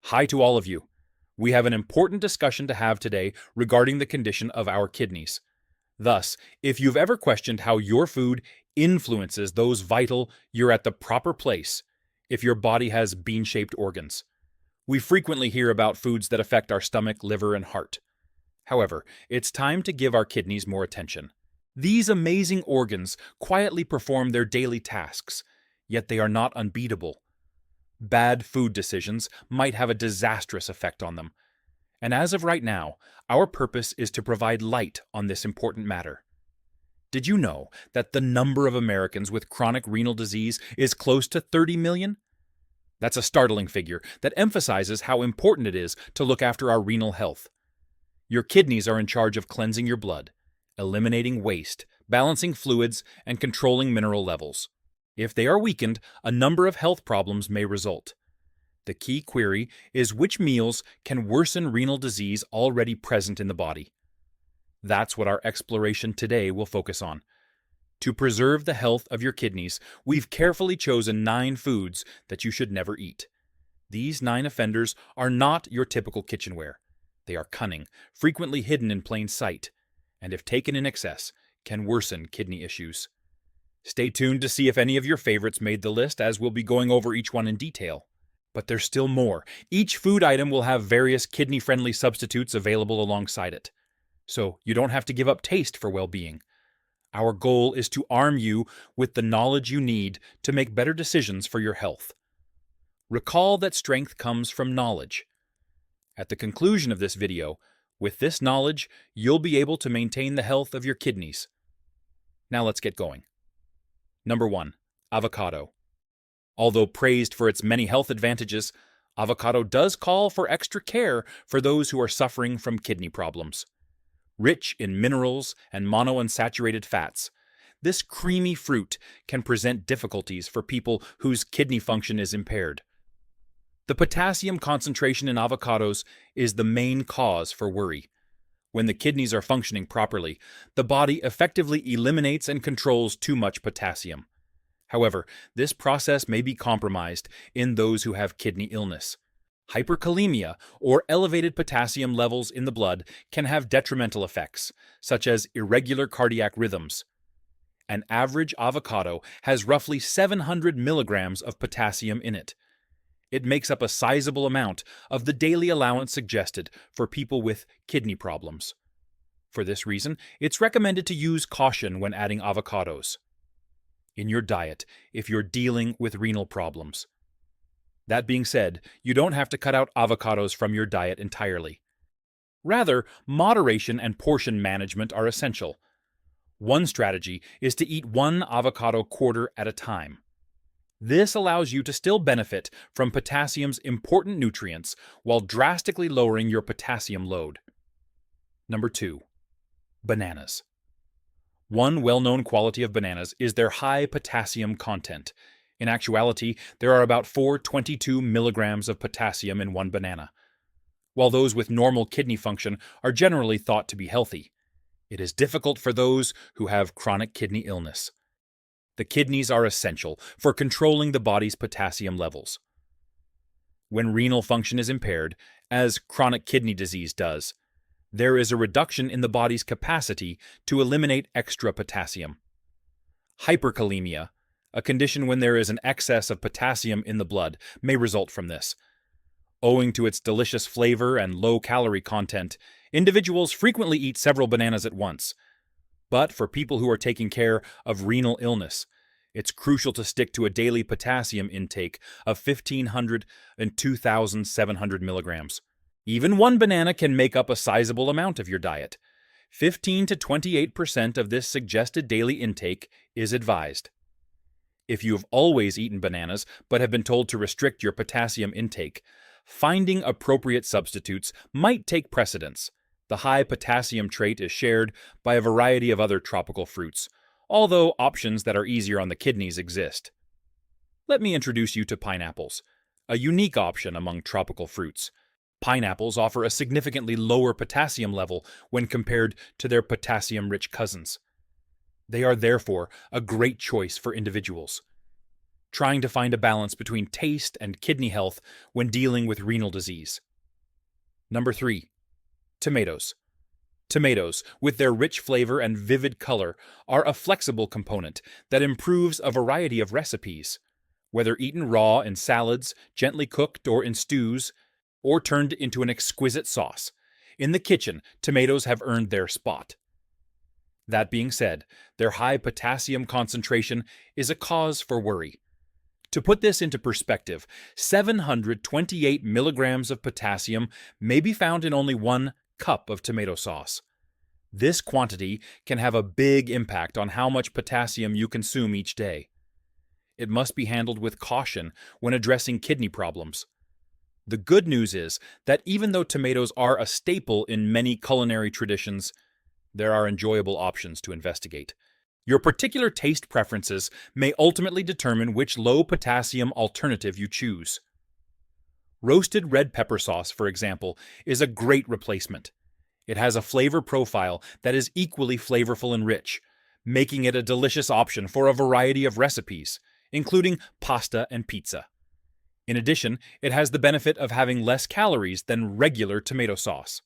Hi to all of you. We have an important discussion to have today regarding the condition of our kidneys. Thus, if you've ever questioned how your food influences those vital, you're at the proper place if your body has bean-shaped organs. We frequently hear about foods that affect our stomach, liver, and heart. However, it's time to give our kidneys more attention. These amazing organs quietly perform their daily tasks, yet they are not unbeatable. Bad food decisions might have a disastrous effect on them. And as of right now, our purpose is to provide light on this important matter. Did you know that the number of Americans with chronic renal disease is close to 30 million? That's a startling figure that emphasizes how important it is to look after our renal health. Your kidneys are in charge of cleansing your blood, eliminating waste, balancing fluids, and controlling mineral levels. If they are weakened, a number of health problems may result. The key query is which meals can worsen renal disease already present in the body. That's what our exploration today will focus on. To preserve the health of your kidneys, we've carefully chosen 9 foods that you should never eat. These 9 offenders are not your typical kitchenware. They are cunning, frequently hidden in plain sight, and if taken in excess, can worsen kidney issues. Stay tuned to see if any of your favorites made the list, as we'll be going over each one in detail. But there's still more. Each food item will have various kidney-friendly substitutes available alongside it. So you don't have to give up taste for well-being. Our goal is to arm you with the knowledge you need to make better decisions for your health. Recall that strength comes from knowledge. At the conclusion of this video, with this knowledge, you'll be able to maintain the health of your kidneys. Now let's get going. Number 1. Avocado. Although praised for its many health advantages, avocado does call for extra care for those who are suffering from kidney problems. Rich in minerals and monounsaturated fats, this creamy fruit can present difficulties for people whose kidney function is impaired. The potassium concentration in avocados is the main cause for worry. When the kidneys are functioning properly, the body effectively eliminates and controls too much potassium. However, this process may be compromised in those who have kidney illness. Hyperkalemia, or elevated potassium levels in the blood, can have detrimental effects, such as irregular cardiac rhythms. An average avocado has roughly 700 milligrams of potassium in it. It makes up a sizable amount of the daily allowance suggested for people with kidney problems. For this reason, it's recommended to use caution when adding avocados in your diet if you're dealing with renal problems. That being said, you don't have to cut out avocados from your diet entirely. Rather, moderation and portion management are essential. One strategy is to eat 1 avocado quarter at a time. This allows you to still benefit from potassium's important nutrients while drastically lowering your potassium load. Number 2. Bananas. One well-known quality of bananas is their high potassium content. In actuality, there are about 422 milligrams of potassium in 1 banana. While those with normal kidney function are generally thought to be healthy, it is difficult for those who have chronic kidney illness. The kidneys are essential for controlling the body's potassium levels. When renal function is impaired, as chronic kidney disease does, there is a reduction in the body's capacity to eliminate extra potassium. Hyperkalemia, a condition when there is an excess of potassium in the blood, may result from this. Owing to its delicious flavor and low calorie content, individuals frequently eat several bananas at once. But for people who are taking care of renal illness, it's crucial to stick to a daily potassium intake of 1,500 and 2,700 milligrams. Even 1 banana can make up a sizable amount of your diet. 15 to 28% of this suggested daily intake is advised. If you have always eaten bananas but have been told to restrict your potassium intake, finding appropriate substitutes might take precedence. The high potassium trait is shared by a variety of other tropical fruits, although options that are easier on the kidneys exist. Let me introduce you to pineapples, a unique option among tropical fruits. Pineapples offer a significantly lower potassium level when compared to their potassium-rich cousins. They are therefore a great choice for individuals. trying to find a balance between taste and kidney health when dealing with renal disease. Number 3. Tomatoes. Tomatoes, with their rich flavor and vivid color, are a flexible component that improves a variety of recipes. Whether eaten raw in salads, gently cooked or in stews, or turned into an exquisite sauce, in the kitchen, tomatoes have earned their spot. That being said, their high potassium concentration is a cause for worry. To put this into perspective, 728 milligrams of potassium may be found in only 1 cup of tomato sauce. This quantity can have a big impact on how much potassium you consume each day. It must be handled with caution when addressing kidney problems. The good news is that even though tomatoes are a staple in many culinary traditions, there are enjoyable options to investigate. Your particular taste preferences may ultimately determine which low-potassium alternative you choose. Roasted red pepper sauce, for example, is a great replacement. It has a flavor profile that is equally flavorful and rich, making it a delicious option for a variety of recipes, including pasta and pizza. In addition, it has the benefit of having less calories than regular tomato sauce.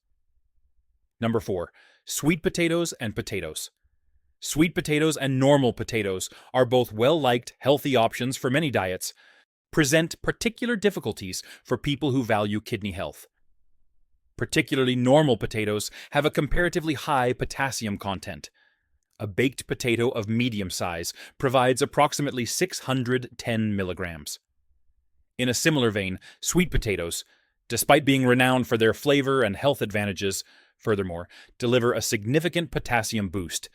Number 4. Sweet potatoes and potatoes. Sweet potatoes and normal potatoes are both well-liked, healthy options for many diets, present particular difficulties for people who value kidney health. Particularly normal potatoes have a comparatively high potassium content. A baked potato of medium size provides approximately 610 milligrams. In a similar vein, sweet potatoes, despite being renowned for their flavor and health advantages, furthermore, deliver a significant potassium boost,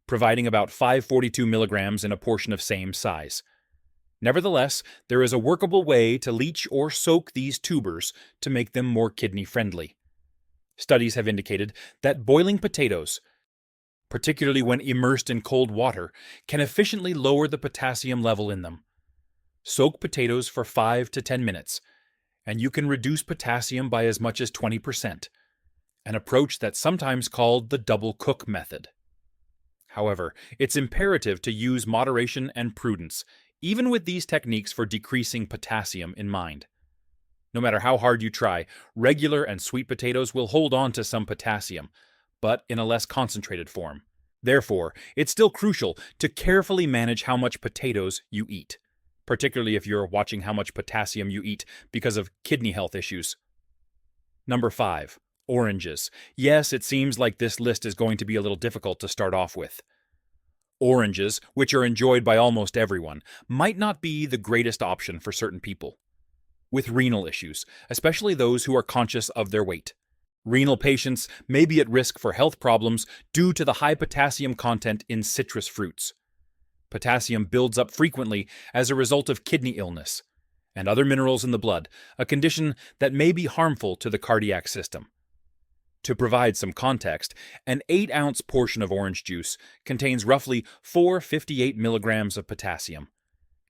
providing about 542 milligrams in a portion of same size. Nevertheless, there is a workable way to leach or soak these tubers to make them more kidney-friendly. Studies have indicated that boiling potatoes, particularly when immersed in cold water, can efficiently lower the potassium level in them. Soak potatoes for 5 to 10 minutes, and you can reduce potassium by as much as 20%, an approach that's sometimes called the double cook method. However, it's imperative to use moderation and prudence, even with these techniques for decreasing potassium in mind. No matter how hard you try, regular and sweet potatoes will hold on to some potassium, but in a less concentrated form. Therefore, it's still crucial to carefully manage how much potatoes you eat, particularly if you're watching how much potassium you eat because of kidney health issues. Number 5. Oranges. Yes, it seems like this list is going to be a little difficult to start off with. Oranges, which are enjoyed by almost everyone, might not be the greatest option for certain people with renal issues, especially those who are conscious of their weight. Renal patients may be at risk for health problems due to the high potassium content in citrus fruits. Potassium builds up frequently as a result of kidney illness and other minerals in the blood, a condition that may be harmful to the cardiac system. To provide some context, an 8-ounce portion of orange juice contains roughly 458 milligrams of potassium,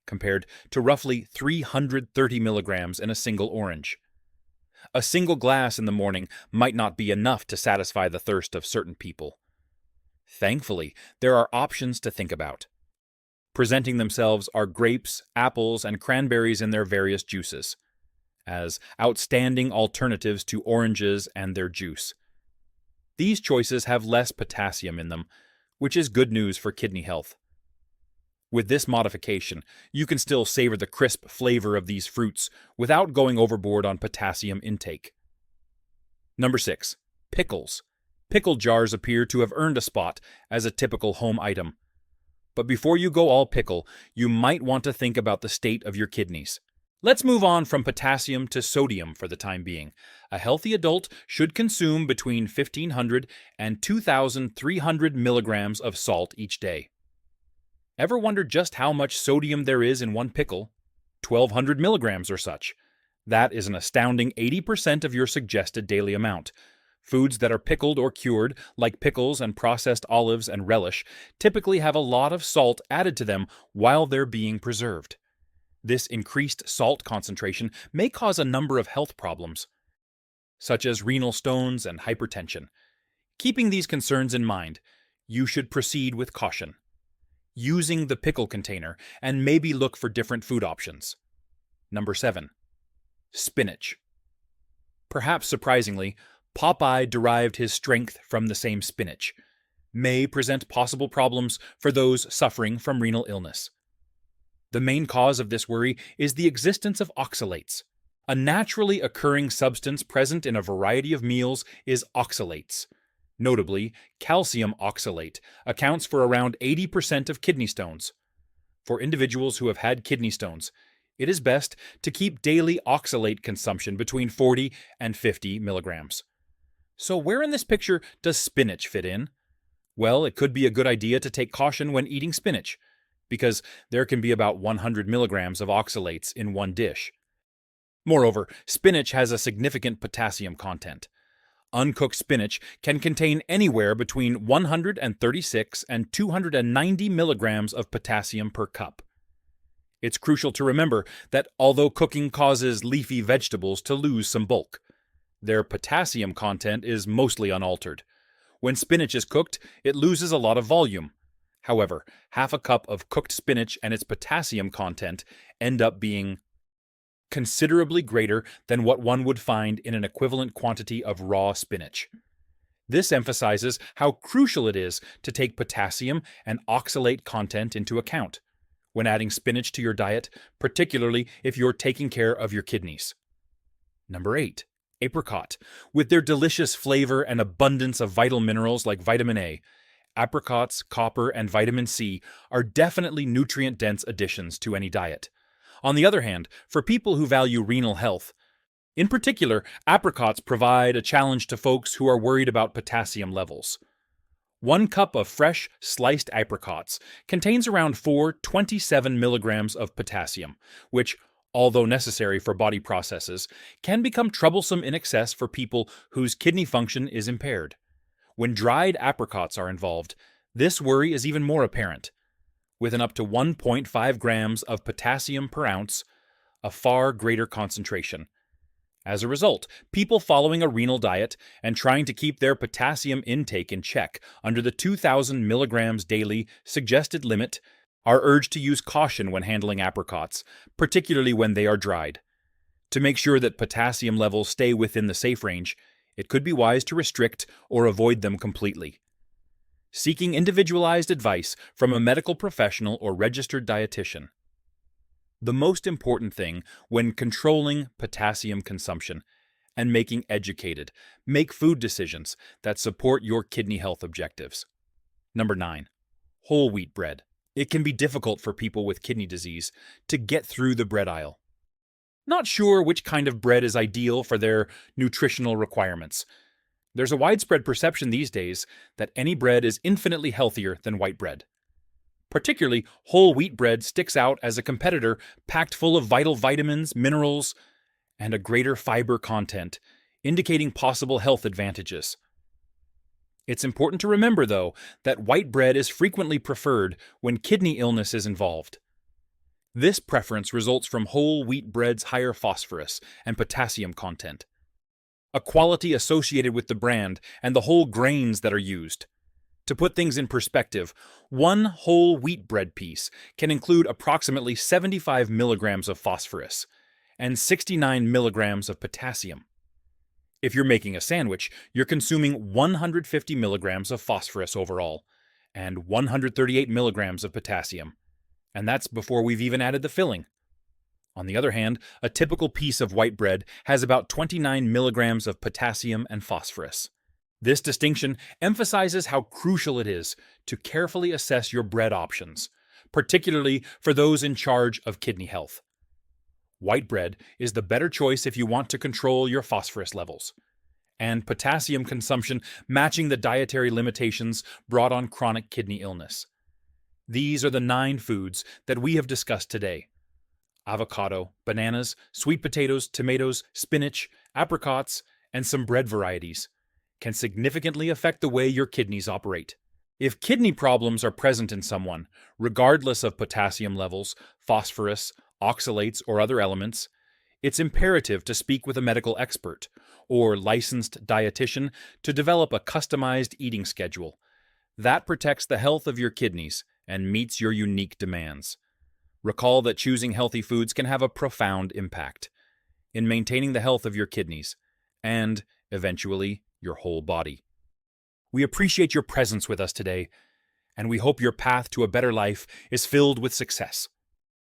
compared to roughly 330 milligrams in a single orange. A single glass in the morning might not be enough to satisfy the thirst of certain people. Thankfully, there are options to think about. Presenting themselves are grapes, apples, and cranberries in their various juices, as outstanding alternatives to oranges and their juice. These choices have less potassium in them, which is good news for kidney health. With this modification, you can still savor the crisp flavor of these fruits without going overboard on potassium intake. Number 6. Pickles. Pickle jars appear to have earned a spot as a typical home item. But before you go all pickle, you might want to think about the state of your kidneys. Let's move on from potassium to sodium for the time being. A healthy adult should consume between 1,500 and 2,300 milligrams of salt each day. Ever wonder just how much sodium there is in one pickle? 1,200 milligrams or such. That is an astounding 80% of your suggested daily amount. Foods that are pickled or cured, like pickles and processed olives and relish, typically have a lot of salt added to them while they're being preserved. This increased salt concentration may cause a number of health problems, such as renal stones and hypertension. Keeping these concerns in mind, you should proceed with caution. using the pickle container, and maybe look for different food options. Number 7. Spinach. Perhaps surprisingly, Popeye derived his strength from the same spinach. May present possible problems for those suffering from renal illness. The main cause of this worry is the existence of oxalates. A naturally occurring substance present in a variety of meals is oxalates. Notably, calcium oxalate accounts for around 80% of kidney stones. For individuals who have had kidney stones, it is best to keep daily oxalate consumption between 40 and 50 milligrams. So where in this picture does spinach fit in? Well, it could be a good idea to take caution when eating spinach, because there can be about 100 milligrams of oxalates in one dish. Moreover, spinach has a significant potassium content. Uncooked spinach can contain anywhere between 136 and 290 milligrams of potassium per cup. It's crucial to remember that although cooking causes leafy vegetables to lose some bulk, their potassium content is mostly unaltered. When spinach is cooked, it loses a lot of volume. However, half a cup of cooked spinach and its potassium content end up being considerably greater than what one would find in an equivalent quantity of raw spinach. This emphasizes how crucial it is to take potassium and oxalate content into account when adding spinach to your diet, particularly if you're taking care of your kidneys. Number 8. Apricot. With their delicious flavor and abundance of vital minerals like vitamin A, apricots, copper, and vitamin C are definitely nutrient-dense additions to any diet. On the other hand, for people who value renal health, in particular, apricots provide a challenge to folks who are worried about potassium levels. 1 cup of fresh, sliced apricots contains around 27 milligrams of potassium, which, although necessary for body processes, can become troublesome in excess for people whose kidney function is impaired. When dried apricots are involved, this worry is even more apparent. With an up to 1.5 grams of potassium per ounce, a far greater concentration. As a result, people following a renal diet and trying to keep their potassium intake in check under the 2,000 milligrams daily suggested limit are urged to use caution when handling apricots, particularly when they are dried. To make sure that potassium levels stay within the safe range, it could be wise to restrict or avoid them completely. Seeking individualized advice from a medical professional or registered dietitian. The most important thing when controlling potassium consumption and making make food decisions that support your kidney health objectives. Number 9. Whole wheat bread. It can be difficult for people with kidney disease to get through the bread aisle. Not sure which kind of bread is ideal for their nutritional requirements. There's a widespread perception these days that any bread is infinitely healthier than white bread. Particularly, whole wheat bread sticks out as a competitor packed full of vital vitamins, minerals, and a greater fiber content, indicating possible health advantages. It's important to remember, though, that white bread is frequently preferred when kidney illness is involved. This preference results from whole wheat bread's higher phosphorus and potassium content, a quality associated with the brand and the whole grains that are used. To put things in perspective, 1 whole wheat bread piece can include approximately 75 milligrams of phosphorus and 69 milligrams of potassium. If you're making a sandwich, you're consuming 150 milligrams of phosphorus overall and 138 milligrams of potassium. And that's before we've even added the filling. On the other hand, a typical piece of white bread has about 29 milligrams of potassium and phosphorus. This distinction emphasizes how crucial it is to carefully assess your bread options, particularly for those in charge of kidney health. White bread is the better choice if you want to control your phosphorus levels, and potassium consumption matching the dietary limitations brought on chronic kidney illness. These are the 9 foods that we have discussed today. Avocado, bananas, sweet potatoes, tomatoes, spinach, apricots, and some bread varieties can significantly affect the way your kidneys operate. If kidney problems are present in someone, regardless of potassium levels, phosphorus, oxalates, or other elements, it's imperative to speak with a medical expert or licensed dietitian to develop a customized eating schedule that protects the health of your kidneys and meets your unique demands. Recall that choosing healthy foods can have a profound impact in maintaining the health of your kidneys and, eventually, your whole body. We appreciate your presence with us today, and we hope your path to a better life is filled with success.